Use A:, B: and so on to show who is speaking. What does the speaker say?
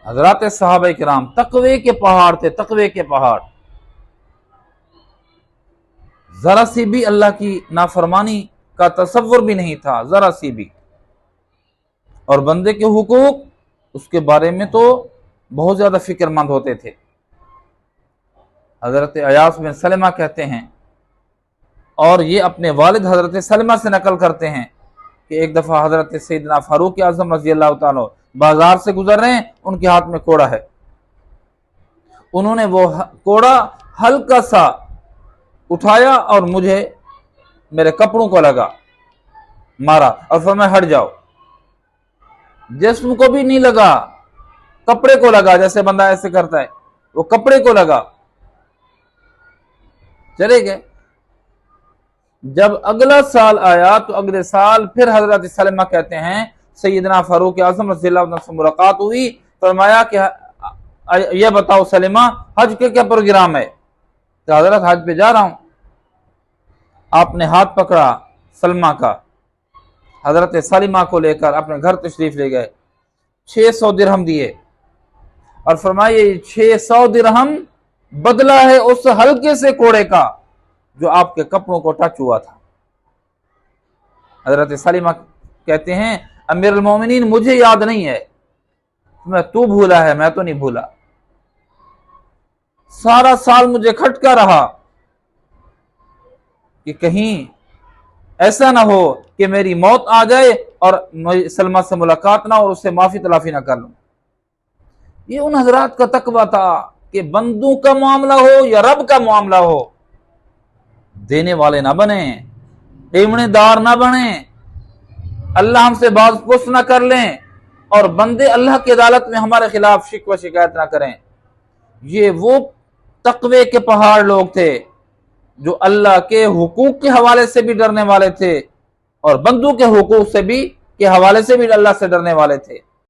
A: حضرات صحابہ کرام تقوی کے پہاڑ تھے، تقوی کے پہاڑ. ذرا سی بھی اللہ کی نافرمانی کا تصور بھی نہیں تھا، ذرا سی بھی. اور بندے کے حقوق اس کے بارے میں تو بہت زیادہ فکر مند ہوتے تھے. حضرت ایاس بن سلمہ کہتے ہیں، اور یہ اپنے والد حضرت سلمہ سے نقل کرتے ہیں، کہ ایک دفعہ حضرت سیدنا فاروق اعظم رضی اللہ تعالیٰ بازار سے گزر رہے ہیں، ان کے ہاتھ میں کوڑا ہے. انہوں نے وہ کوڑا ہلکا سا اٹھایا اور مجھے میرے کپڑوں کو لگا، مارا اور فرمایا ہٹ جاؤ. جسم کو بھی نہیں لگا، کپڑے کو لگا، جیسے بندہ ایسے کرتا ہے، وہ کپڑے کو لگا، چلے گئے. جب اگلا سال آیا تو اگلے سال پھر حضرت سلمہ کہتے ہیں سیدنا فاروق اعظم رضی اللہ عنہ سے ملاقات ہوئی. فرمایا کہ یہ بتاؤ سلمہ حج کے کیا پروگرام ہے؟ کہ حضرت حج پہ جا رہا ہوں. آپ نے ہاتھ پکڑا سلمہ کا، حضرت سلمہ کو لے کر اپنے گھر تشریف لے گئے. 600 درہم دیے اور فرمایا 600 درہم بدلہ ہے اس ہلکے سے کوڑے کا جو آپ کے کپڑوں کو ٹچ ہوا تھا. حضرت سلمہ کہتے ہیں امیر المومنین مجھے یاد نہیں ہے، تو بھولا ہے، میں تو نہیں بھولا. سارا سال مجھے کھٹکا رہا کہ کہیں ایسا نہ ہو کہ میری موت آ جائے اور سلمہ سے ملاقات نہ اور اس سے معافی تلافی نہ کر لوں. یہ ان حضرات کا تقویٰ تھا کہ بندوں کا معاملہ ہو یا رب کا معاملہ ہو، دینے والے نہ بنیں، ایمنے دار نہ بنیں، اللہ ہم سے باز پرس نہ کر لیں اور بندے اللہ کی عدالت میں ہمارے خلاف شکوہ شکایت نہ کریں. یہ وہ تقوی کے پہاڑ لوگ تھے جو اللہ کے حقوق کے حوالے سے بھی ڈرنے والے تھے اور بندوں کے حقوق سے بھی کے حوالے سے بھی اللہ سے ڈرنے والے تھے.